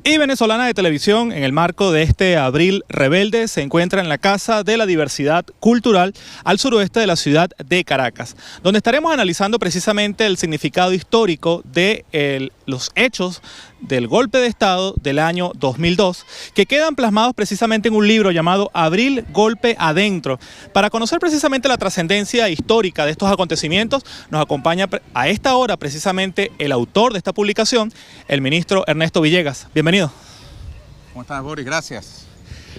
Y Venezolana de Televisión, en el marco de este Abril Rebelde, se encuentra en la Casa de la Diversidad Cultural al suroeste de la ciudad de Caracas, donde estaremos analizando precisamente el significado histórico de los hechos del golpe de Estado del año 2002, que quedan plasmados precisamente en un libro llamado Abril Golpe Adentro. Para conocer precisamente la trascendencia histórica de estos acontecimientos, nos acompaña a esta hora precisamente el autor de esta publicación, el ministro Ernesto Villegas. Bienvenido. ¿Cómo estás, Boris? Gracias.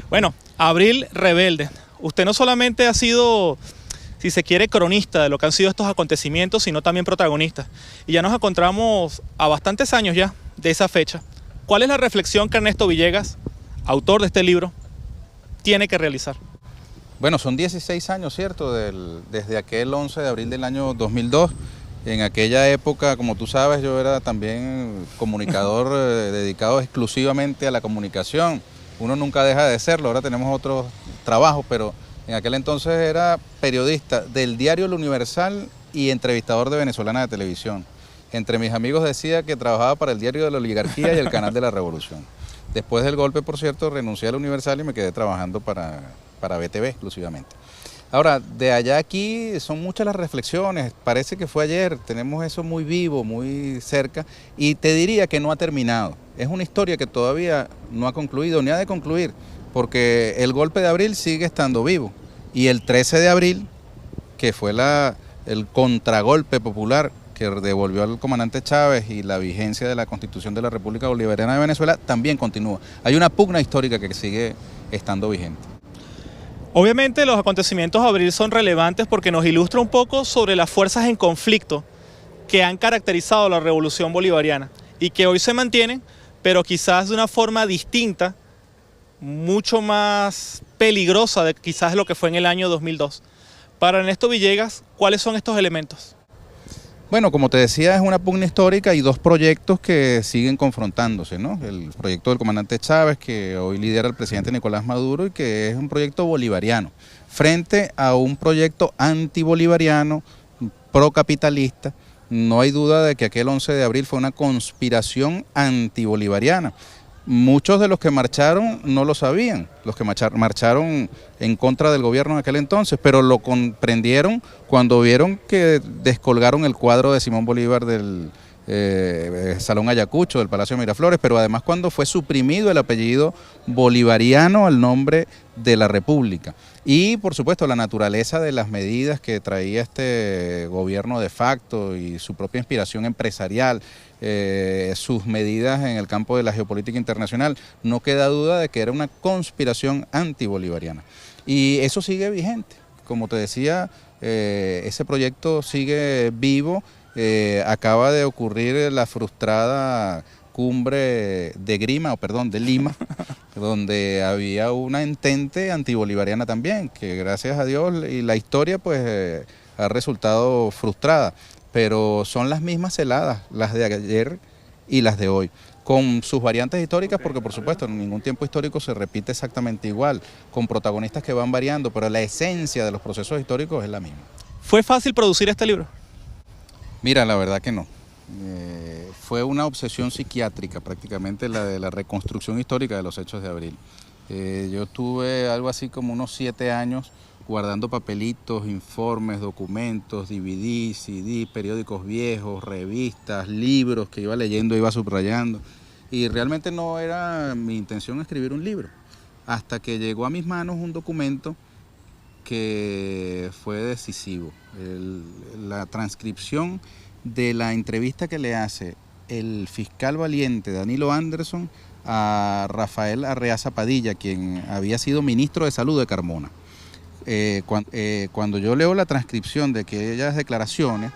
Bueno, Abril Rebelde. Usted no solamente ha sido, si se quiere, cronista de lo que han sido estos acontecimientos, sino también protagonista. Y ya nos encontramos a bastantes años ya de esa fecha. ¿Cuál es la reflexión que Ernesto Villegas, autor de este libro, tiene que realizar? Bueno, son 16 años, ¿cierto? Desde aquel 11 de abril del año 2002. En aquella época, como tú sabes, yo era también comunicador dedicado exclusivamente a la comunicación. Uno nunca deja de serlo, ahora tenemos otros trabajos, pero en aquel entonces era periodista del diario El Universal y entrevistador de Venezolana de Televisión. Entre mis amigos decía que trabajaba para el diario de la Oligarquía y el Canal de la Revolución. Después del golpe, por cierto, renuncié al Universal y me quedé trabajando para BTV exclusivamente. Ahora, de allá a aquí son muchas las reflexiones, parece que fue ayer, tenemos eso muy vivo, muy cerca, y te diría que no ha terminado. Es una historia que todavía no ha concluido, ni ha de concluir, porque el golpe de abril sigue estando vivo. Y el 13 de abril, que fue el contragolpe popular que devolvió al comandante Chávez y la vigencia de la Constitución de la República Bolivariana de Venezuela, también continúa. Hay una pugna histórica que sigue estando vigente. Obviamente los acontecimientos de abril son relevantes porque nos ilustra un poco sobre las fuerzas en conflicto que han caracterizado la revolución bolivariana y que hoy se mantienen, pero quizás de una forma distinta, mucho más peligrosa de quizás lo que fue en el año 2002. Para Ernesto Villegas, ¿cuáles son estos elementos? Bueno, como te decía, es una pugna histórica y dos proyectos que siguen confrontándose, ¿no? El proyecto del comandante Chávez, que hoy lidera el presidente Nicolás Maduro y que es un proyecto bolivariano, frente a un proyecto antibolivariano, procapitalista. No hay duda de que aquel 11 de abril fue una conspiración antibolivariana. Muchos de los que marcharon no lo sabían, los que marcharon en contra del gobierno en aquel entonces, pero lo comprendieron cuando vieron que descolgaron el cuadro de Simón Bolívar del Salón Ayacucho, del Palacio de Miraflores, pero además cuando fue suprimido el apellido bolivariano al nombre de la República. Y por supuesto la naturaleza de las medidas que traía este gobierno de facto y su propia inspiración empresarial, sus medidas en el campo de la geopolítica internacional, no queda duda de que era una conspiración antibolivariana. Y eso sigue vigente. Como te decía, ese proyecto sigue vivo. Acaba de ocurrir la frustrada cumbre de Lima, donde había una entente antibolivariana también, que gracias a Dios y la historia pues ha resultado frustrada, pero son las mismas celadas, las de ayer y las de hoy, con sus variantes históricas, porque por supuesto en ningún tiempo histórico se repite exactamente igual, con protagonistas que van variando, pero la esencia de los procesos históricos es la misma. ¿Fue fácil producir este libro? Mira, la verdad que no. Fue una obsesión psiquiátrica prácticamente la de la reconstrucción histórica de los hechos de abril. Yo tuve algo así como unos 7 años guardando papelitos, informes, documentos, DVD, CD, periódicos viejos, revistas, libros que iba leyendo, iba subrayando. Y realmente no era mi intención escribir un libro, hasta que llegó a mis manos un documento que fue decisivo. La transcripción de la entrevista que le hace el fiscal valiente Danilo Anderson a Rafael Arreaza Padilla, quien había sido ministro de Salud de Carmona. Cuando yo leo la transcripción de aquellas declaraciones,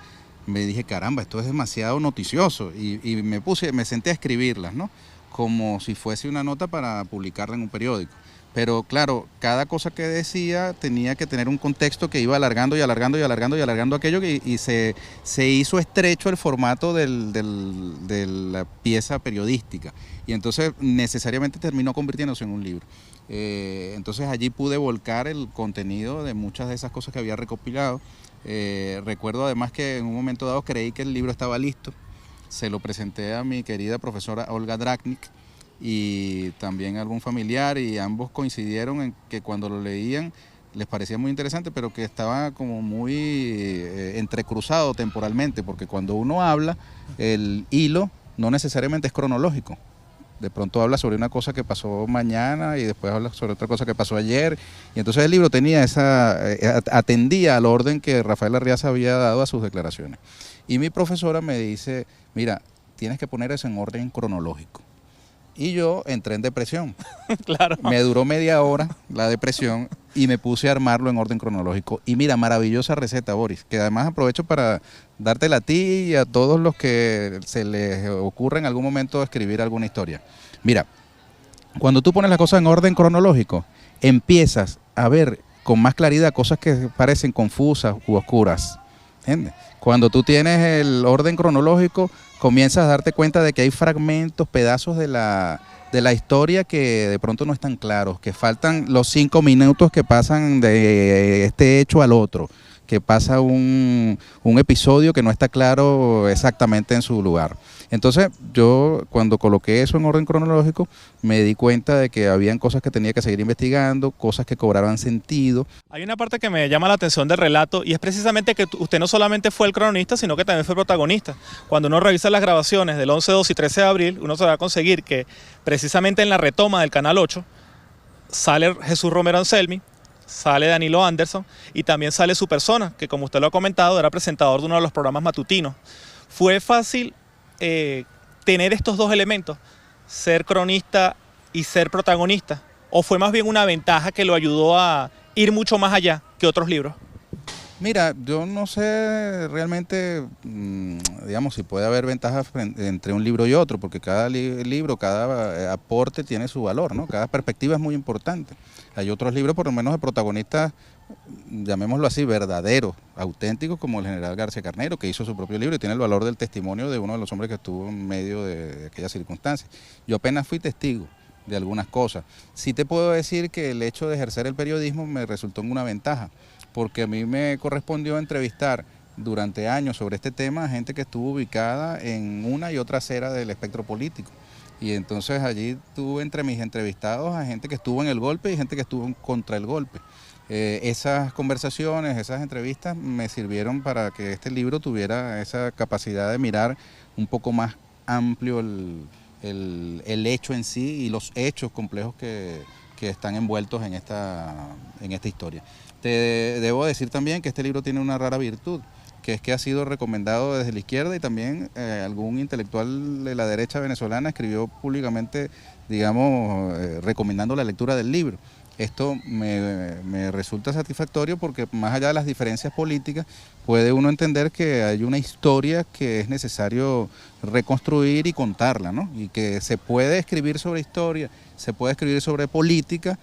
me dije, caramba, esto es demasiado noticioso, y me senté a escribirlas, ¿no? Como si fuese una nota para publicarla en un periódico. Pero claro, cada cosa que decía tenía que tener un contexto que iba alargando y alargando y alargando y alargando aquello, y se hizo estrecho el formato de la pieza periodística, y entonces necesariamente terminó convirtiéndose en un libro. Entonces allí pude volcar el contenido de muchas de esas cosas que había recopilado. Recuerdo además que en un momento dado creí que el libro estaba listo, se lo presenté a mi querida profesora Olga Dragnik, y también algún familiar, y ambos coincidieron en que cuando lo leían les parecía muy interesante, pero que estaba como muy entrecruzado temporalmente, porque cuando uno habla, el hilo no necesariamente es cronológico. De pronto habla sobre una cosa que pasó mañana y después habla sobre otra cosa que pasó ayer. Y entonces el libro tenía atendía al orden que Rafael Arriaza había dado a sus declaraciones. Y mi profesora me dice, mira, tienes que poner eso en orden cronológico. Y yo entré en depresión. Claro. Me duró media hora la depresión y me puse a armarlo en orden cronológico. Y mira, maravillosa receta, Boris, que además aprovecho para dártela a ti y a todos los que se les ocurra en algún momento escribir alguna historia. Mira, cuando tú pones las cosas en orden cronológico, empiezas a ver con más claridad cosas que parecen confusas u oscuras. ¿Entiendes? Cuando tú tienes el orden cronológico, comienzas a darte cuenta de que hay fragmentos, pedazos de la historia que de pronto no están claros, que faltan los 5 minutos que pasan de este hecho al otro, que pasa un episodio que no está claro exactamente en su lugar. Entonces yo cuando coloqué eso en orden cronológico me di cuenta de que habían cosas que tenía que seguir investigando, cosas que cobraban sentido. Hay una parte que me llama la atención del relato y es precisamente que usted no solamente fue el cronista, sino que también fue protagonista. Cuando uno revisa las grabaciones del 11, 12 y 13 de abril, uno se va a conseguir que precisamente en la retoma del Canal 8 sale Jesús Romero Anselmi, sale Danilo Anderson y también sale su persona, que como usted lo ha comentado, era presentador de uno de los programas matutinos. Fue fácil tener estos dos elementos, ser cronista y ser protagonista, o fue más bien una ventaja que lo ayudó a ir mucho más allá que otros libros? Mira, yo no sé realmente, digamos, si puede haber ventajas entre un libro y otro, porque cada libro, cada aporte tiene su valor, ¿no? Cada perspectiva es muy importante. Hay otros libros, por lo menos de protagonistas, llamémoslo así, verdaderos, auténticos, como el general García Carnero, que hizo su propio libro y tiene el valor del testimonio de uno de los hombres que estuvo en medio de aquellas circunstancias. Yo apenas fui testigo de algunas cosas. Sí te puedo decir que el hecho de ejercer el periodismo me resultó en una ventaja, porque a mí me correspondió entrevistar durante años sobre este tema a gente que estuvo ubicada en una y otra acera del espectro político. Y entonces allí tuve entre mis entrevistados a gente que estuvo en el golpe y gente que estuvo contra el golpe. Esas conversaciones, esas entrevistas me sirvieron para que este libro tuviera esa capacidad de mirar un poco más amplio el hecho en sí y los hechos complejos que están envueltos en esta historia. Te debo decir también que este libro tiene una rara virtud, que es que ha sido recomendado desde la izquierda y también algún intelectual de la derecha venezolana escribió públicamente, digamos, recomendando la lectura del libro. Esto me resulta satisfactorio porque más allá de las diferencias políticas puede uno entender que hay una historia que es necesario reconstruir y contarla, ¿no? Y que se puede escribir sobre historia, se puede escribir sobre política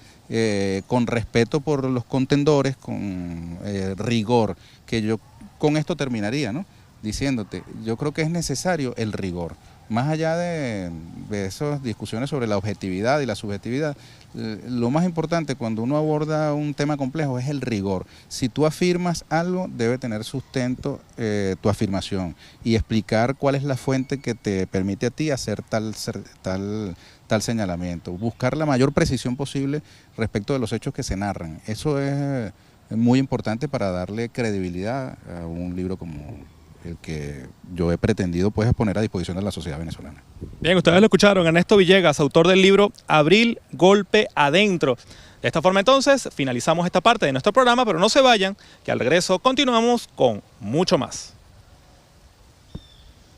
con respeto por los contendores, con rigor, que yo con esto terminaría, ¿no? Diciéndote, yo creo que es necesario el rigor. Más allá de esas discusiones sobre la objetividad y la subjetividad, lo más importante cuando uno aborda un tema complejo es el rigor. Si tú afirmas algo, debe tener sustento tu afirmación y explicar cuál es la fuente que te permite a ti hacer tal señalamiento. Buscar la mayor precisión posible respecto de los hechos que se narran. Eso es muy importante para darle credibilidad a un libro como el que yo he pretendido pues poner a disposición de la sociedad venezolana. Bien, ustedes lo escucharon, Ernesto Villegas, autor del libro Abril, Golpe Adentro. De esta forma entonces finalizamos esta parte de nuestro programa, pero no se vayan, que al regreso continuamos con mucho más.